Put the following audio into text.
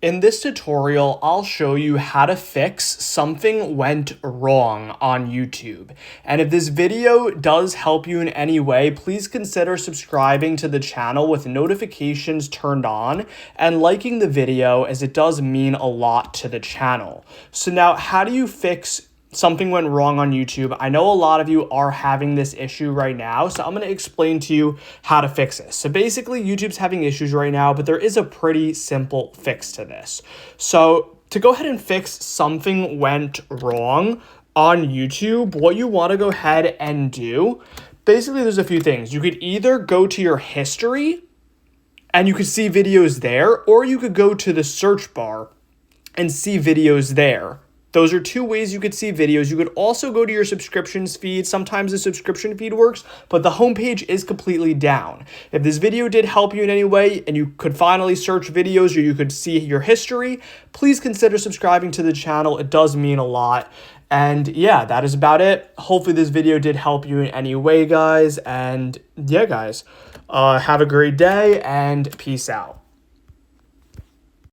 In this tutorial, I'll show you how to fix something went wrong on YouTube. And if this video does help you in any way, please consider subscribing to the channel with notifications turned on and liking the video, as it does mean a lot to the channel. So now, how do you fix something went wrong on YouTube? I know a lot of you are having this issue right now, so I'm going to explain to you how to fix this. So basically, YouTube's having issues right now, but there is a pretty simple fix to this. So to go ahead and fix something went wrong on YouTube, what you want to go ahead and do, basically there's a few things. You could either go to your history and you could see videos there, or you could go to the search bar and see videos there. Those are two ways you could see videos. You could also go to your subscriptions feed. Sometimes the subscription feed works, but the homepage is completely down. If this video did help you in any way and you could finally search videos or you could see your history, please consider subscribing to the channel. It does mean a lot. And yeah, that is about it. Hopefully this video did help you in any way, guys. And yeah, guys, have a great day and peace out.